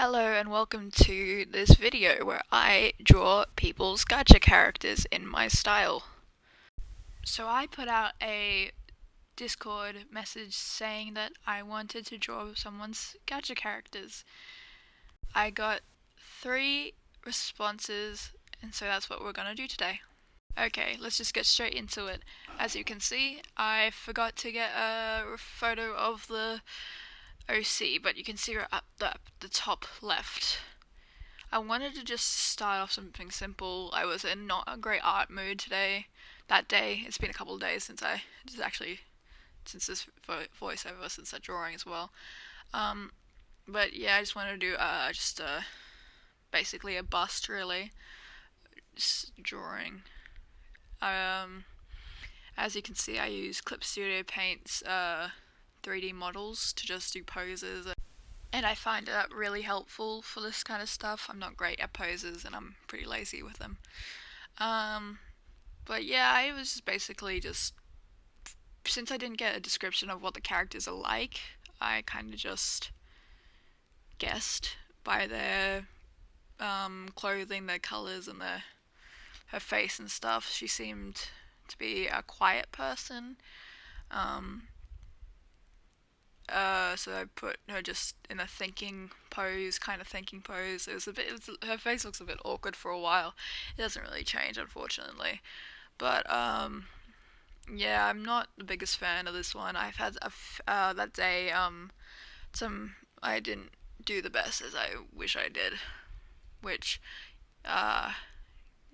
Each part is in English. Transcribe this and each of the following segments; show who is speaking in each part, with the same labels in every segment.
Speaker 1: Hello and welcome to this video where I draw people's gacha characters in my style. So I put out a Discord message saying that I wanted to draw someone's gacha characters. I got 3 responses, and so that's what we're gonna do today. Okay, let's just get straight into it. As you can see, I forgot to get a photo of the OC, but you can see her up the top left. I wanted to just start off something simple. I was in not a great art mood today. That day, it's been a couple of days since since this voiceover, since that drawing as well. But yeah, I just wanted to do basically a bust really, just drawing. As you can see, I use Clip Studio Paint's 3D models to just do poses. And I find that really helpful for this kind of stuff. I'm not great at poses and I'm pretty lazy with them. But yeah, I was basically just, since I didn't get a description of what the characters are like, I kind of just guessed by their clothing, their colours, and her face and stuff. She seemed to be a quiet person. So I put her just in a thinking pose, kind of thinking pose. Her face looks a bit awkward for a while. It doesn't really change, unfortunately. But yeah, I'm not the biggest fan of this one. I've had that day I didn't do the best as I wish I did, which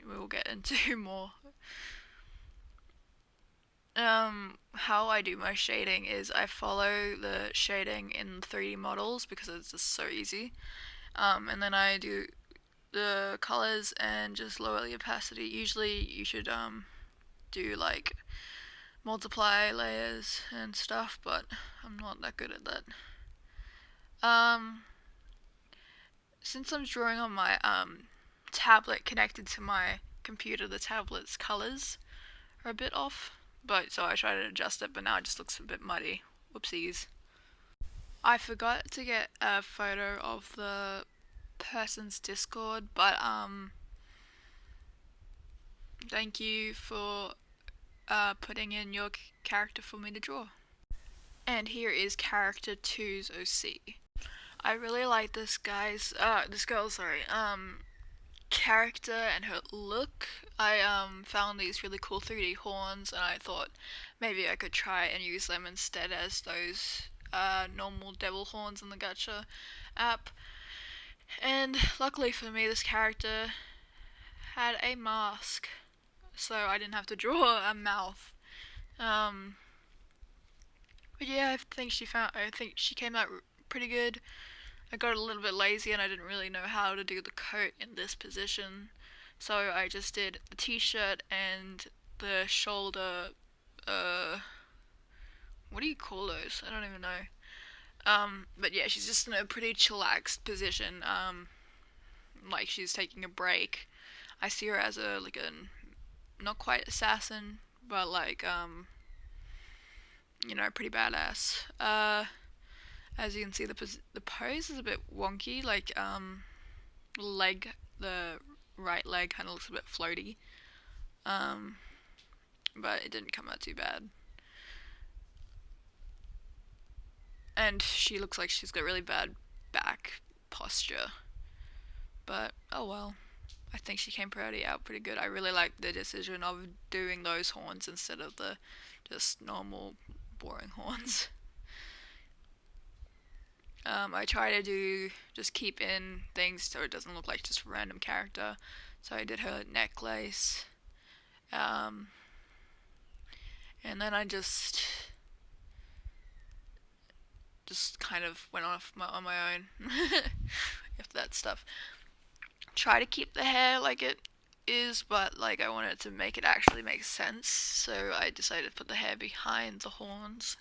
Speaker 1: we'll get into more. How I do my shading is I follow the shading in 3D models because it's just so easy. And then I do the colors and just lower the opacity. Usually you should do like multiply layers and stuff, but I'm not that good at that. Since I'm drawing on my tablet connected to my computer, the tablet's colors are a bit off. But so I tried to adjust it, but now it just looks a bit muddy. Whoopsies. I forgot to get a photo of the person's Discord, but thank you for putting in your character for me to draw. And here is character 2's OC. I really like this girl's character and her look. I found these really cool 3D horns, and I thought maybe I could try and use them instead as those normal devil horns in the Gacha app. And luckily for me, this character had a mask, so I didn't have to draw a mouth. But yeah, I think she came out pretty good. I got a little bit lazy and I didn't really know how to do the coat in this position. So I just did the t-shirt and the shoulder, what do you call those? I don't even know. But yeah, she's just in a pretty chillaxed position, like she's taking a break. I see her as like a, not quite assassin, but like, pretty badass. As you can see, the pose is a bit wonky. Like, the right leg kind of looks a bit floaty. But it didn't come out too bad. And she looks like she's got really bad back posture. But oh well. I think she came out pretty good. I really like the decision of doing those horns instead of the just normal boring horns. I try to just keep in things so it doesn't look like just a random character. So I did her necklace. And then I just kind of went off on my own after that stuff. Try to keep the hair like it is, but like I wanted to make it actually make sense, so I decided to put the hair behind the horns.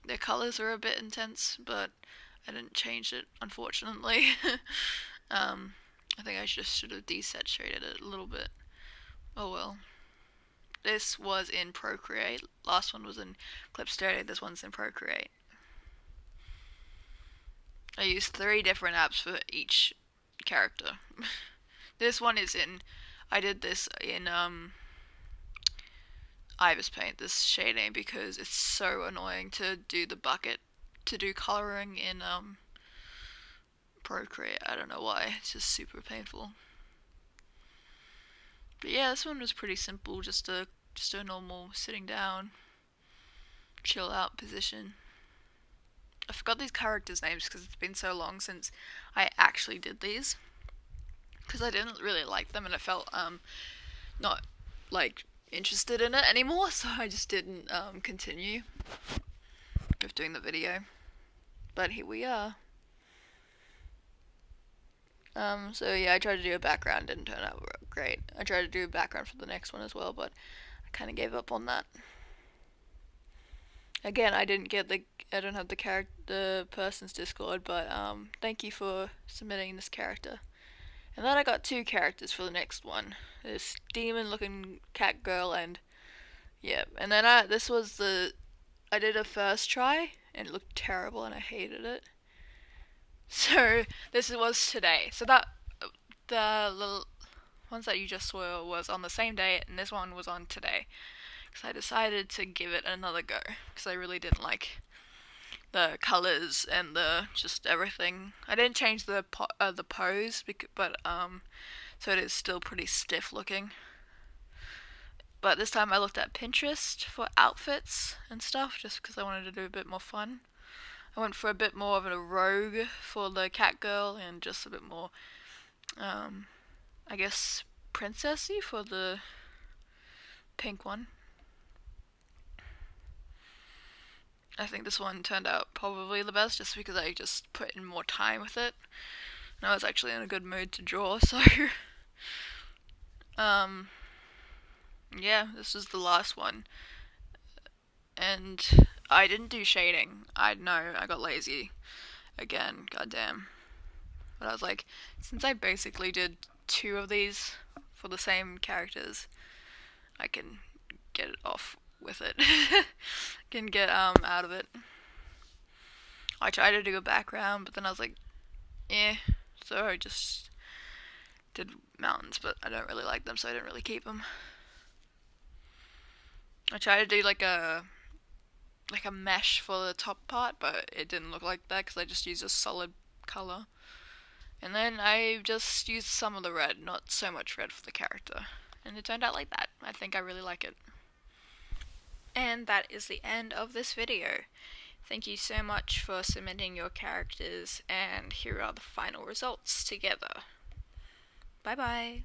Speaker 1: Their colors are a bit intense, but I didn't change it, unfortunately. I think I just should have desaturated it a little bit. Oh well. This was in Procreate. Last one was in Clip Studio. This one's in Procreate. I used 3 different apps for each character. This one is in, I did this in Ibis Paint, this shading, because it's so annoying to do the bucket, to do coloring in Procreate. I don't know why, it's just super painful. But yeah, this one was pretty simple, just a normal sitting down, chill out position. I forgot these characters' names because it's been so long since I actually did these, because I didn't really like them and I felt not like interested in it anymore, so I just didn't continue with doing the video. But here we are. So yeah, I tried to do a background, didn't turn out great. I tried to do a background for the next one as well, but I kind of gave up on that. Again, I don't have the person's Discord, but thank you for submitting this character. And then I got 2 characters for the next one. This demon-looking cat girl, and yeah. And then I did a first try, and it looked terrible, and I hated it. So this was today. So the little ones that you just saw was on the same day, and this one was on today. Because I decided to give it another go, because I really didn't like the colors and just everything. I didn't change the pose, but so it is still pretty stiff looking. But this time I looked at Pinterest for outfits and stuff, just because I wanted to do a bit more fun. I went for a bit more of a rogue for the cat girl, and just a bit more, I guess, princessy for the pink one. I think this one turned out probably the best, just because I just put in more time with it. And I was actually in a good mood to draw, so yeah, this is the last one. And I didn't do shading. I know, I got lazy again, goddamn. But I was like, since I basically did 2 of these for the same characters, I can get it off with it. Can get out of it. I tried to do a background, but then I was like, eh. So I just did mountains, but I don't really like them, so I didn't really keep them. I tried to do like a mesh for the top part, but it didn't look like that because I just used a solid color. And then I just used some of the red, not so much red for the character. And it turned out like that. I think I really like it. And that is the end of this video. Thank you so much for submitting your characters, and here are the final results together. Bye bye.